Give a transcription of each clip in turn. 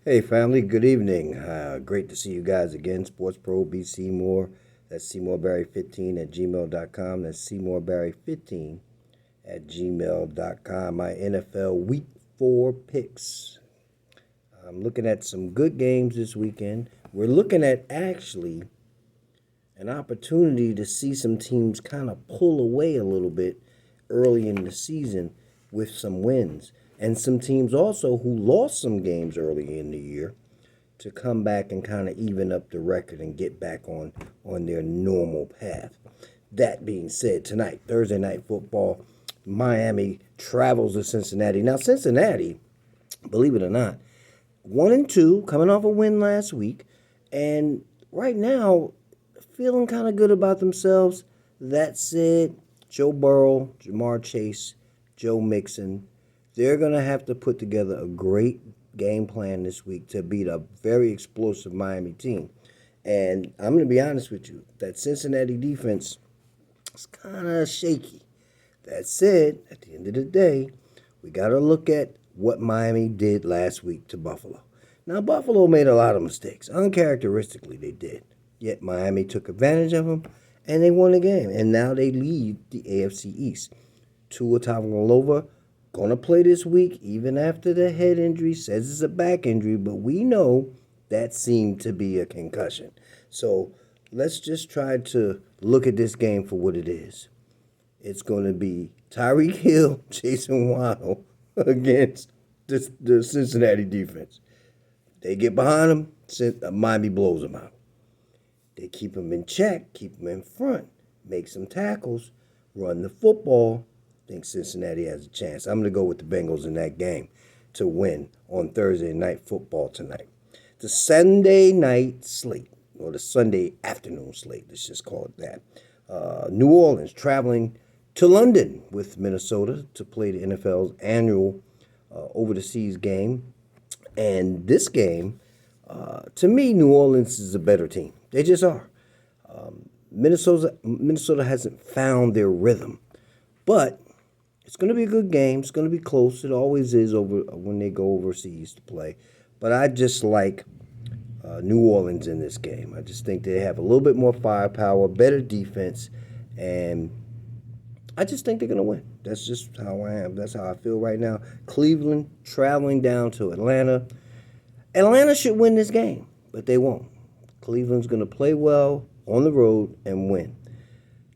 Hey family, good evening. Great to see you guys again. Sports Pro B. Seymour. That's SeymourBarry15 at gmail.com. That's SeymourBarry15 at gmail.com. My NFL Week 4 picks. I'm looking at some good games this weekend. We're looking at actually an opportunity to see some teams kind of pull away a little bit early in the season with some wins. And some teams also who lost some games early in the year to come back and kind of even up the record and get back on their normal path. That being said, tonight, Thursday night football, Miami travels to Cincinnati. Now, Cincinnati, believe it or not, 1-2, coming off a win last week, and right now feeling kind of good about themselves. That said, Joe Burrow, Jamar Chase, Joe Mixon, they're going to have to put together a great game plan this week to beat a very explosive Miami team. And I'm going to be honest with you, that Cincinnati defense is kind of shaky. That said, at the end of the day, we got to look at what Miami did last week to Buffalo. Now, Buffalo made a lot of mistakes. Uncharacteristically, they did. Yet Miami took advantage of them, and they won the game. And now they lead the AFC East. Tua Tagovailoa going to play this week, even after the head injury. Says it's a back injury, but we know that seemed to be a concussion. So let's just try to look at this game for what it is. It's going to be Tyreek Hill, Jason Waddle against the Cincinnati defense. They get behind them, Miami blows them out. They keep them in check, keep them in front, make some tackles, run the football. I think Cincinnati has a chance. I'm going to go with the Bengals in that game to win on Thursday night football tonight. The Sunday night slate, or the Sunday afternoon slate, let's just call it that. New Orleans traveling to London with Minnesota to play the NFL's annual over-the-seas game. And this game, to me, New Orleans is a better team. They just are. Minnesota hasn't found their rhythm. But it's going to be a good game. It's going to be close. It always is over when they go overseas to play. But I just like New Orleans in this game. I just think they have a little bit more firepower, better defense, and I just think they're going to win. That's just how I am. That's how I feel right now. Cleveland traveling down to Atlanta. Atlanta should win this game, but they won't. Cleveland's going to play well on the road and win.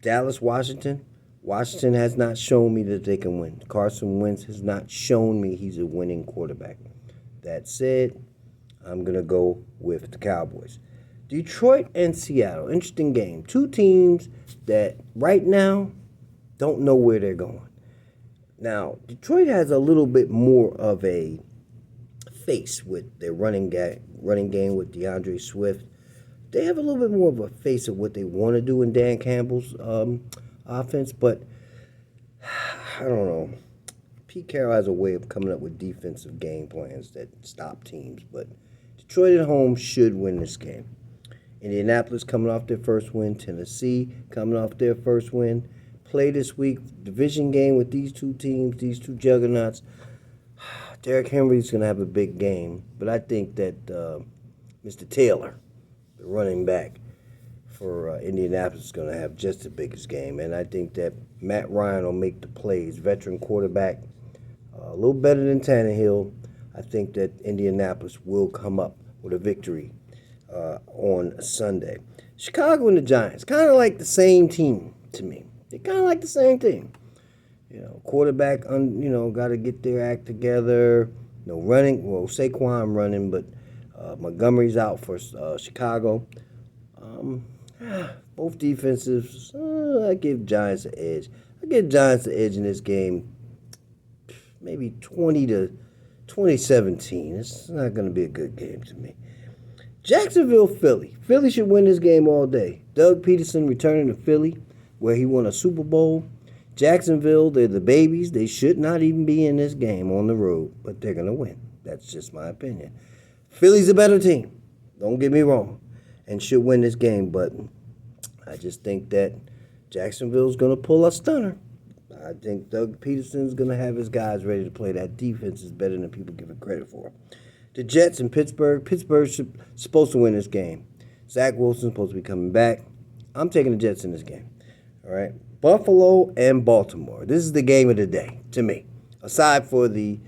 Dallas, Washington. Washington has not shown me that they can win. Carson Wentz has not shown me he's a winning quarterback. That said, I'm going to go with the Cowboys. Detroit and Seattle. Interesting game. Two teams that right now don't know where they're going. Now, Detroit has a little bit more of a face with their running game with DeAndre Swift. They have a little bit more of a face of what they want to do in Dan Campbell's offense, but I don't know. Pete Carroll has a way of coming up with defensive game plans that stop teams, but Detroit at home should win this game. Indianapolis coming off their first win. Tennessee coming off their first win. Play this week, division game with these two teams, these two juggernauts. Derrick Henry's going to have a big game, but I think that Mr. Taylor, the running back for Indianapolis, is going to have just the biggest game. And I think that Matt Ryan will make the plays. Veteran quarterback, a little better than Tannehill. I think that Indianapolis will come up with a victory on Sunday. Chicago and the Giants, kind of like the same team to me. They're kind of like the same team. Quarterback, got to get their act together. No running. Well, Saquon running, but Montgomery's out for Chicago. Both defenses, I give Giants an edge. I give Giants an edge in this game, maybe 20-17. It's not going to be a good game to me. Jacksonville, Philly. Philly should win this game all day. Doug Peterson returning to Philly, where he won a Super Bowl. Jacksonville, they're the babies. They should not even be in this game on the road, but they're going to win. That's just my opinion. Philly's a better team. Don't get me wrong. And should win this game, but I just think that Jacksonville's going to pull a stunner. I think Doug Peterson's going to have his guys ready to play. That defense is better than people give it credit for. The Jets in Pittsburgh. Pittsburgh's supposed to win this game. Zach Wilson's supposed to be coming back. I'm taking the Jets in this game. All right. Buffalo and Baltimore. This is the game of the day to me. Aside for the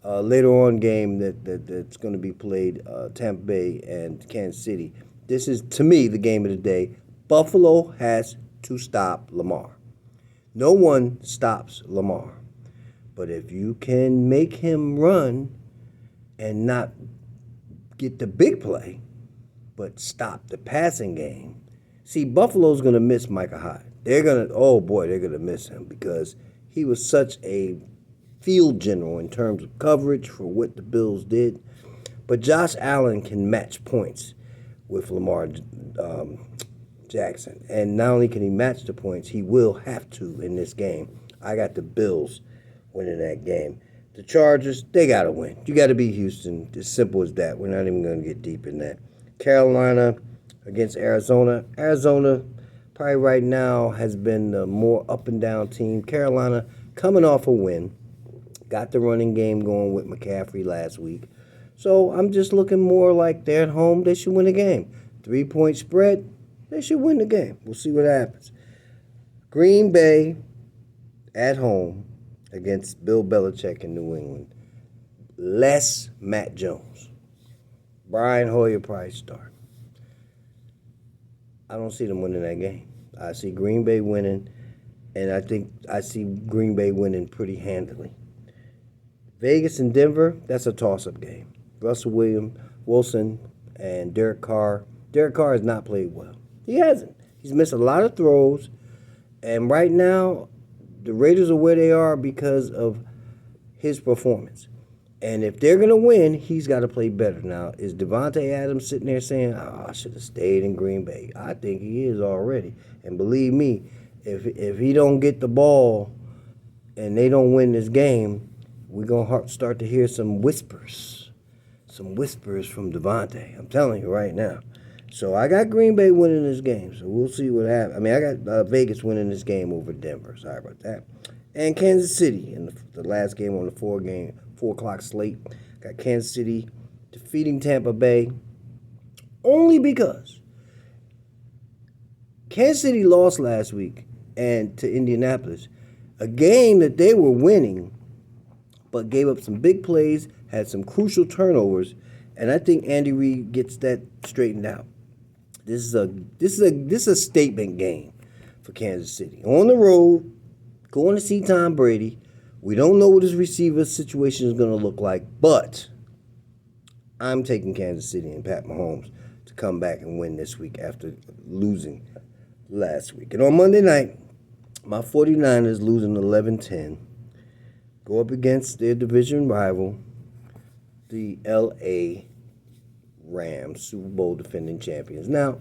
later on game that's going to be played, Tampa Bay and Kansas City. This is, to me, the game of the day. Buffalo has to stop Lamar. No one stops Lamar. But if you can make him run and not get the big play, but stop the passing game. See, Buffalo's going to miss Micah Hyde. They're going to miss him because he was such a field general in terms of coverage for what the Bills did. But Josh Allen can match points with Lamar Jackson. And not only can he match the points, he will have to in this game. I got the Bills winning that game. The Chargers, they got to win. You got to beat Houston. As simple as that. We're not even going to get deep in that. Carolina against Arizona. Arizona probably right now has been the more up and down team. Carolina coming off a win. Got the running game going with McCaffrey last week. So I'm just looking more like they're at home. They should win the game. 3-point spread. They should win the game. We'll see what happens. Green Bay at home against Bill Belichick in New England. Less Matt Jones. Brian Hoyer probably start. I don't see them winning that game. I see Green Bay winning, and I think I see Green Bay winning pretty handily. Vegas and Denver, that's a toss-up game. Russell Wilson and Derek Carr. Derek Carr has not played well. He hasn't. He's missed a lot of throws, and right now the Raiders are where they are because of his performance. And if they're going to win, he's got to play better. Now, is Devontae Adams sitting there saying, I should have stayed in Green Bay? I think he is already. And believe me, if he don't get the ball and they don't win this game, we're going to start to hear some whispers. Some whispers from Devontae. I'm telling you right now. So I got Green Bay winning this game. So we'll see what happens. I mean, I got Vegas winning this game over Denver. Sorry about that. And Kansas City in the last game on the 4 o'clock slate. Got Kansas City defeating Tampa Bay only because Kansas City lost last week and to Indianapolis. A game that they were winning but gave up some big plays, had some crucial turnovers, and I think Andy Reid gets that straightened out. This is a statement game for Kansas City. On the road, going to see Tom Brady. We don't know what his receiver situation is going to look like, but I'm taking Kansas City and Pat Mahomes to come back and win this week after losing last week. And on Monday night, my 49ers losing 11-10 go up against their division rival, the L.A. Rams, Super Bowl defending champions. Now,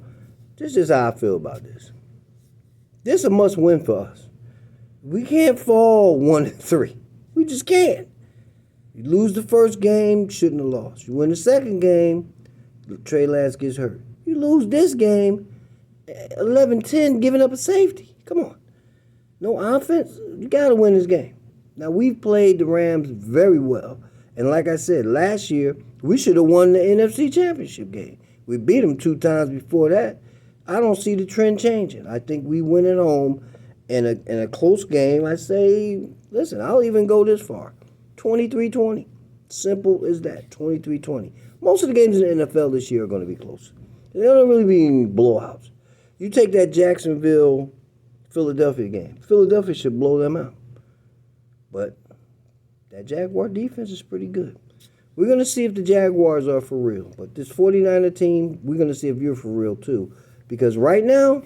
this is how I feel about this. This is a must-win for us. We can't fall 1-3. We just can't. You lose the first game, shouldn't have lost. You win the second game, Trey Lance gets hurt. You lose this game, 11-10, giving up a safety. Come on. No offense. You got to win this game. Now, we've played the Rams very well. And like I said, last year, we should have won the NFC Championship game. We beat them 2 times before that. I don't see the trend changing. I think we win at home in a close game. I say, listen, I'll even go this far. 23-20. Simple as that, 23-20. Most of the games in the NFL this year are going to be close. They're going to really be blowouts. You take that Jacksonville-Philadelphia game. Philadelphia should blow them out. But that Jaguar defense is pretty good. We're going to see if the Jaguars are for real. But this 49er team, we're going to see if you're for real too. Because right now,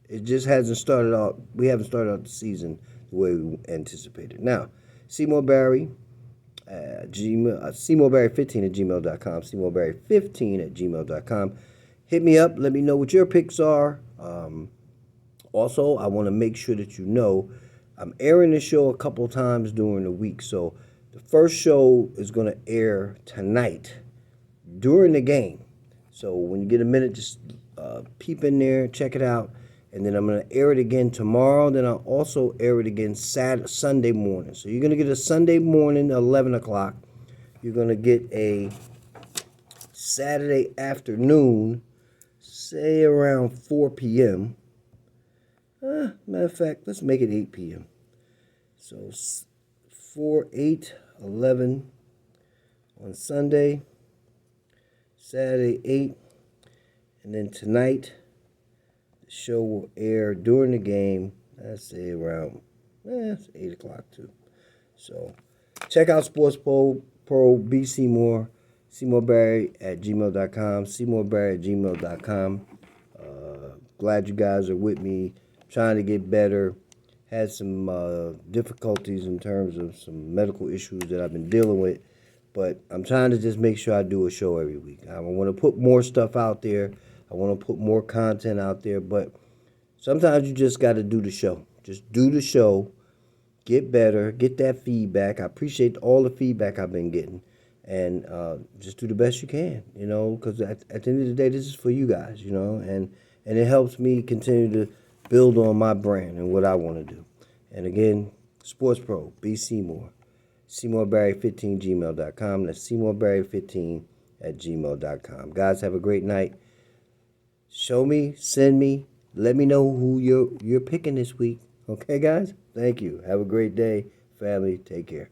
it just hasn't started out. We haven't started out the season the way we anticipated. Now, Seymour Barry, SeymourBarry15 at gmail.com. SeymourBarry15 at gmail.com. Hit me up. Let me know what your picks are. Also, I want to make sure that you know I'm airing the show a couple times during the week. So the first show is going to air tonight during the game. So when you get a minute, just peep in there, check it out. And then I'm going to air it again tomorrow. Then I'll also air it again Sunday morning. So you're going to get a Sunday morning, 11 o'clock. you're going to get a Saturday afternoon, say around 4 p.m. Matter of fact, let's make it 8 p.m. So 4, 8, 11 on Sunday, Saturday 8, and then tonight the show will air during the game. Let's say around it's 8 o'clock too. So check out Sports Pro B. Seymour, SeymourBarry@gmail.com, SeymourBarry@gmail.com. Glad you guys are with me, trying to get better. Had some difficulties in terms of some medical issues that I've been dealing with, but I'm trying to just make sure I do a show every week. I want to put more stuff out there. I want to put more content out there, but sometimes you just got to do the show. Just do the show, get better, get that feedback. I appreciate all the feedback I've been getting, and just do the best you can, because at the end of the day, this is for you guys, and it helps me continue to build on my brand and what I want to do. And again, Sports Pro, B. Seymour, SeymourBarry15, gmail.com. That's SeymourBarry15 @gmail.com. Guys, have a great night. Show me, send me, let me know who you're picking this week. Okay, guys? Thank you. Have a great day. Family, take care.